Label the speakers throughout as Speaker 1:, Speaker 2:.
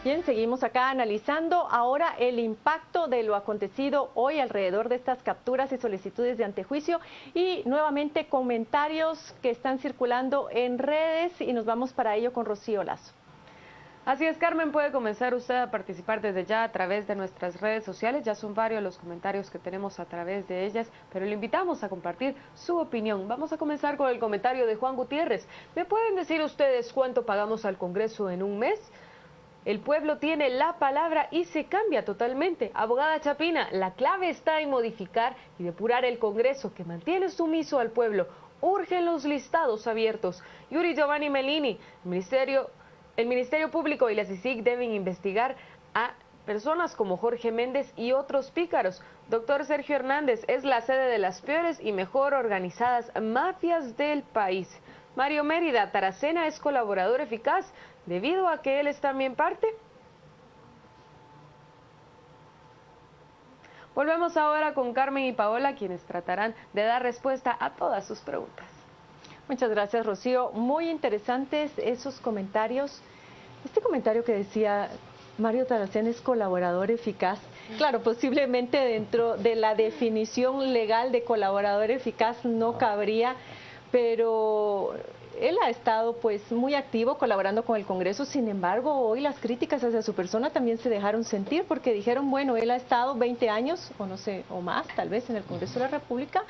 Speaker 1: Bien, seguimos acá analizando ahora el impacto de lo acontecido hoy alrededor de estas capturas y solicitudes de antejuicio y nuevamente comentarios que están circulando en redes y nos vamos para ello con Rocío Lazo.
Speaker 2: Así es, Carmen, puede comenzar usted a participar desde ya a través de nuestras redes sociales. Ya son varios los comentarios que tenemos a través de ellas, pero le invitamos a compartir su opinión. Vamos a comenzar con el comentario de Juan Gutiérrez. ¿Me pueden decir ustedes cuánto pagamos al Congreso en un mes? El pueblo tiene la palabra y se cambia totalmente. Abogada Chapina, la clave está en modificar y depurar el Congreso, que mantiene sumiso al pueblo. Urgen los listados abiertos. Yuri Giovanni Melini, el Ministerio Público y la CICIG deben investigar a personas como Jorge Méndez y otros pícaros. Doctor Sergio Hernández, es la sede de las peores y mejor organizadas mafias del país. Mario Mérida, Taracena es colaborador eficaz debido a que él es también parte. Volvemos ahora con Carmen y Paola, quienes tratarán de dar respuesta a todas sus preguntas.
Speaker 1: Muchas gracias, Rocío. Muy interesantes esos comentarios. Este comentario que decía Mario Taracena es colaborador eficaz. Claro, posiblemente dentro de la definición legal de colaborador eficaz no cabría, pero él ha estado pues muy activo colaborando con el Congreso. Sin embargo, hoy las críticas hacia su persona también se dejaron sentir porque dijeron, bueno, él ha estado 20 años o no sé, o más tal vez en el Congreso de la República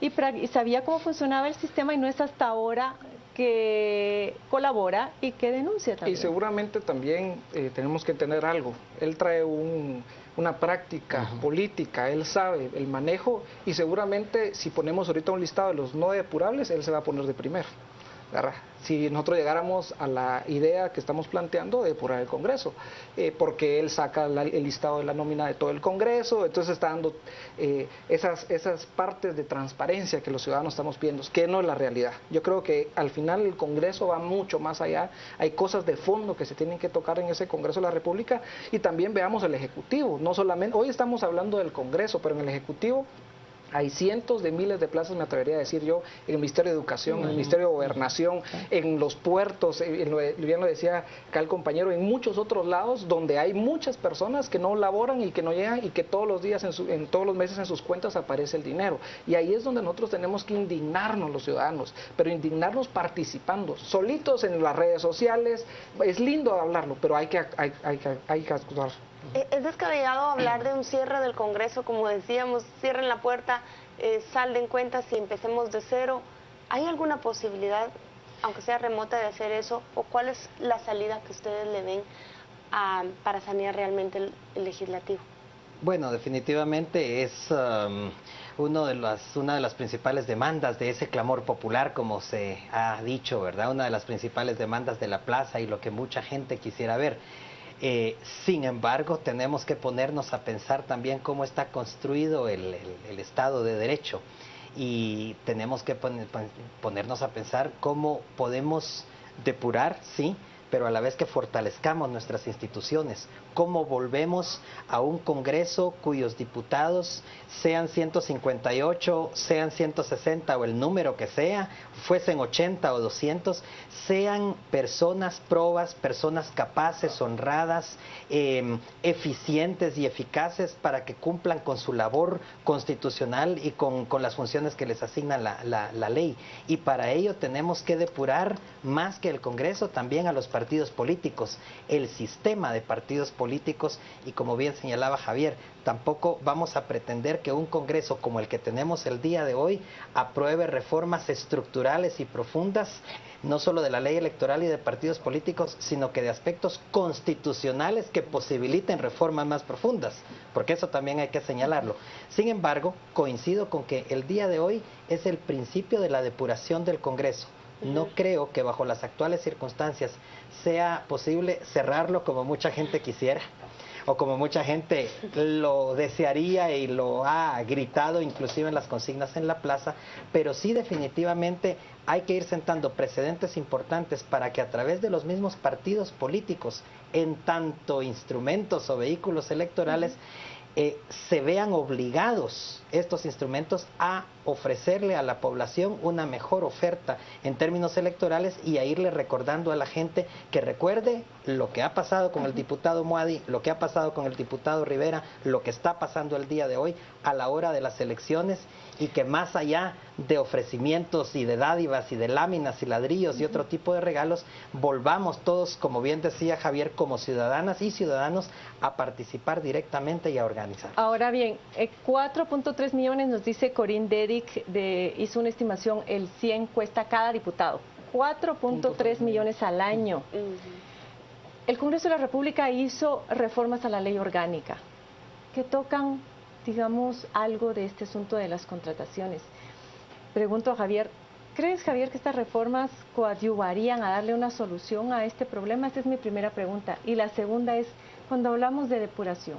Speaker 1: y sabía cómo funcionaba el sistema y no es hasta ahora que colabora y que denuncia también.
Speaker 3: Y seguramente también tenemos que entender algo. Él trae una práctica política, él sabe el manejo y seguramente si ponemos ahorita un listado de los no depurables, él se va a poner de primero. Si nosotros llegáramos a la idea que estamos planteando de depurar el Congreso, porque él saca el listado de la nómina de todo el Congreso, entonces está dando esas partes de transparencia que los ciudadanos estamos pidiendo, que no es la realidad. Yo creo que al final el Congreso va mucho más allá, hay cosas de fondo que se tienen que tocar en ese Congreso de la República y también veamos el Ejecutivo, no solamente, hoy estamos hablando del Congreso, pero en el Ejecutivo hay cientos de miles de plazas, me atrevería a decir yo, en el Ministerio de Educación, en el Ministerio de Gobernación, en los puertos, bien lo decía acá el compañero, en muchos otros lados donde hay muchas personas que no laboran y que no llegan y que todos los días, en todos los meses en sus cuentas aparece el dinero. Y ahí es donde nosotros tenemos que indignarnos los ciudadanos, pero indignarnos participando, solitos en las redes sociales. Es lindo hablarlo, pero hay que actuar.
Speaker 4: Es descabellado hablar de un cierre del Congreso, como decíamos, cierren la puerta, salden cuentas y empecemos de cero. ¿Hay alguna posibilidad, aunque sea remota, de hacer eso? ¿O cuál es la salida que ustedes le ven para sanear realmente el legislativo?
Speaker 5: Bueno, definitivamente es una de las principales demandas de ese clamor popular, como se ha dicho, ¿verdad? Una de las principales demandas de la plaza y lo que mucha gente quisiera ver. Sin embargo, tenemos que ponernos a pensar también cómo está construido el Estado de Derecho y tenemos que ponernos a pensar cómo podemos depurar, sí, pero a la vez que fortalezcamos nuestras instituciones, cómo volvemos a un Congreso cuyos diputados, sean 158, sean 160 o el número que sea, fuesen 80 o 200, sean personas probas, personas capaces, honradas, eficientes y eficaces para que cumplan con su labor constitucional y con las funciones que les asigna la ley. Y para ello tenemos que depurar más que el Congreso también a los partidos políticos, el sistema de partidos políticos y como bien señalaba Javier, tampoco vamos a pretender que un Congreso como el que tenemos el día de hoy apruebe reformas estructurales y profundas, no solo de la ley electoral y de partidos políticos, sino que de aspectos constitucionales que posibiliten reformas más profundas, porque eso también hay que señalarlo. Sin embargo, coincido con que el día de hoy es el principio de la depuración del Congreso. No creo que bajo las actuales circunstancias sea posible cerrarlo como mucha gente quisiera o como mucha gente lo desearía y lo ha gritado inclusive en las consignas en la plaza, pero sí definitivamente hay que ir sentando precedentes importantes para que a través de los mismos partidos políticos, en tanto instrumentos o vehículos electorales, se vean obligados estos instrumentos a ofrecerle a la población una mejor oferta en términos electorales y a irle recordando a la gente que recuerde lo que ha pasado con el diputado Moadi, lo que ha pasado con el diputado Rivera, lo que está pasando el día de hoy a la hora de las elecciones, y que más allá de ofrecimientos y de dádivas y de láminas y ladrillos y otro tipo de regalos, volvamos todos, como bien decía Javier, como ciudadanas y ciudadanos a participar directamente y a organizar.
Speaker 1: Ahora bien, 4.3 millones nos dice Corín Dedic, hizo una estimación, el 100 cuesta cada diputado, 4.3 millones al año. El Congreso de la República hizo reformas a la ley orgánica que tocan, digamos, algo de este asunto de las contrataciones. Pregunto a Javier, ¿crees, Javier, que estas reformas coadyuvarían a darle una solución a este problema? Esta es mi primera pregunta. Y la segunda es, cuando hablamos de depuración,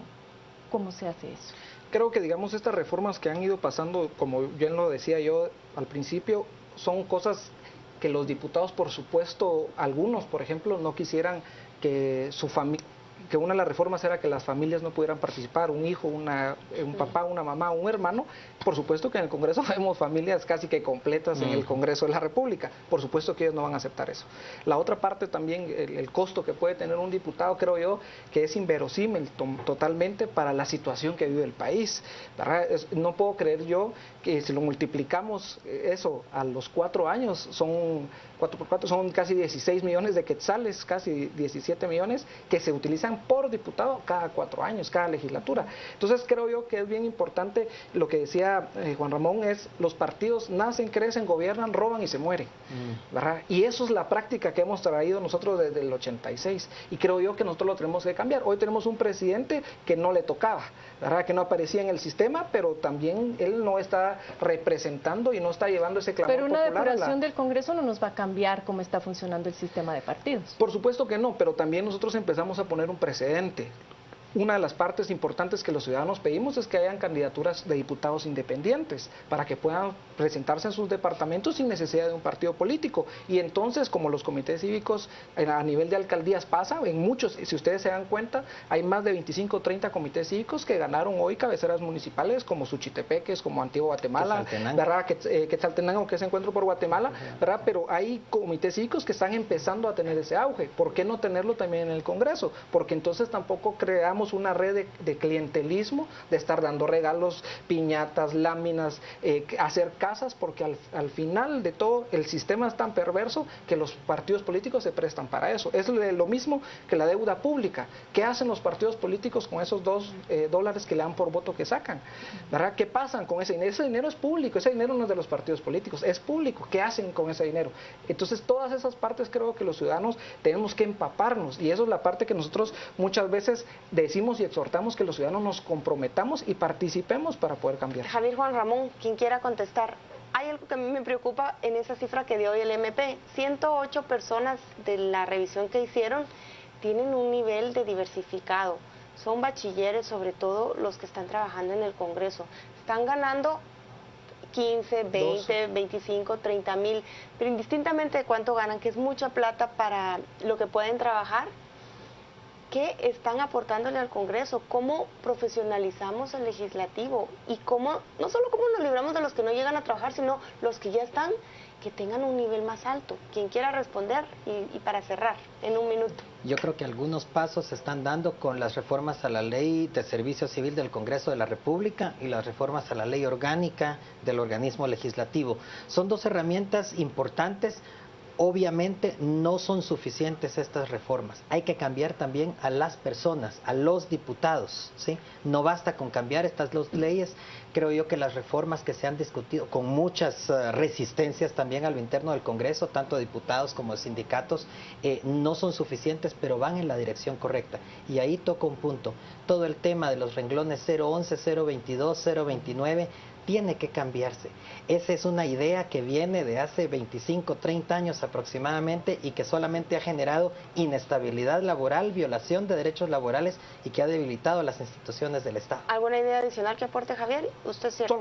Speaker 1: ¿cómo se hace eso?
Speaker 3: Creo que, digamos, estas reformas que han ido pasando, como bien lo decía yo al principio, son cosas que los diputados, por supuesto, algunos, por ejemplo, no quisieran que su familia, que una de las reformas era que las familias no pudieran participar, un hijo, un papá, una mamá, un hermano. Por supuesto que en el Congreso vemos familias casi que completas en el Congreso de la República. Por supuesto que ellos no van a aceptar eso. La otra parte también, el costo que puede tener un diputado, creo yo, que es inverosímil totalmente para la situación que vive el país, ¿verdad? No puedo creer yo que si lo multiplicamos eso a los 4 años, son 4 por 4, son casi 16 millones de quetzales, casi 17 millones, que se utilizan por diputado cada 4 años, cada legislatura. Entonces creo yo que es bien importante lo que decía Juan Ramón, es los partidos nacen, crecen, gobiernan, roban y se mueren, ¿verdad? Y eso es la práctica que hemos traído nosotros desde el 86, y creo yo que nosotros lo tenemos que cambiar. Hoy tenemos un presidente que no le tocaba, ¿verdad? Que no aparecía en el sistema, pero también él no está representando y no está llevando ese clamor
Speaker 1: popular. Pero una depuración
Speaker 3: del
Speaker 1: Congreso no nos va a cambiar cómo está funcionando el sistema de partidos.
Speaker 3: Por supuesto que no, pero también nosotros empezamos a poner un precedente. Una de las partes importantes que los ciudadanos pedimos es que hayan candidaturas de diputados independientes para que puedan presentarse en sus departamentos sin necesidad de un partido político. Y entonces, como los comités cívicos a nivel de alcaldías pasa, en muchos, si ustedes se dan cuenta, hay más de 25 o 30 comités cívicos que ganaron hoy cabeceras municipales como Suchitepeques, como Antigua Guatemala, ¿verdad? Quetzaltenango, que es Encuentro por Guatemala, ¿verdad? Pero hay comités cívicos que están empezando a tener ese auge. ¿Por qué no tenerlo también en el Congreso? Porque entonces tampoco creamos una red de clientelismo, de estar dando regalos, piñatas, láminas, hacer casas, porque al final de todo el sistema es tan perverso que los partidos políticos se prestan para eso. Es lo mismo que la deuda pública. ¿Qué hacen los partidos políticos con esos $2 que le dan por voto que sacan? ¿Verdad? ¿Qué pasan con ese dinero? Ese dinero es público, ese dinero no es de los partidos políticos, es público. ¿Qué hacen con ese dinero? Entonces todas esas partes creo que los ciudadanos tenemos que empaparnos, y eso es la parte que nosotros muchas veces decimos y exhortamos, que los ciudadanos nos comprometamos y participemos para poder cambiar.
Speaker 4: Javier, Juan Ramón, quien quiera contestar. Hay algo que a mí me preocupa en esa cifra que dio hoy el MP. 108 personas de la revisión que hicieron tienen un nivel de diversificado. Son bachilleres, sobre todo los que están trabajando en el Congreso. Están ganando 15, 20, 12. 25, 30 mil, pero indistintamente de cuánto ganan, que es mucha plata para lo que pueden trabajar. ¿Qué están aportándole al Congreso? ¿Cómo profesionalizamos el legislativo? Y cómo, no solo cómo nos libramos de los que no llegan a trabajar, sino los que ya están, que tengan un nivel más alto. Quien quiera responder, y para cerrar, en un minuto.
Speaker 5: Yo creo que algunos pasos se están dando con las reformas a la Ley de Servicio Civil del Congreso de la República y las reformas a la Ley Orgánica del organismo legislativo. Son dos herramientas importantes. Obviamente no son suficientes estas reformas, hay que cambiar también a las personas, a los diputados, ¿sí? No basta con cambiar estas dos leyes. Creo yo que las reformas que se han discutido con muchas resistencias también a lo interno del Congreso, tanto diputados como sindicatos, no son suficientes, pero van en la dirección correcta. Y ahí toca un punto, todo el tema de los renglones 011, 022, 029, tiene que cambiarse. Esa es una idea que viene de hace 25, 30 años aproximadamente y que solamente ha generado inestabilidad laboral, violación de derechos laborales y que ha debilitado las instituciones del Estado.
Speaker 4: ¿Alguna idea adicional que aporte, Javier? ¿Usted cierto?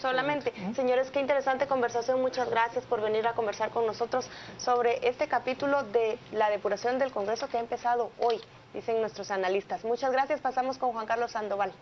Speaker 4: Solamente. Señores, qué interesante conversación. Muchas gracias por venir a conversar con nosotros sobre este capítulo de la depuración del Congreso que ha empezado hoy, dicen nuestros analistas. Muchas gracias. Pasamos con Juan Carlos Sandoval.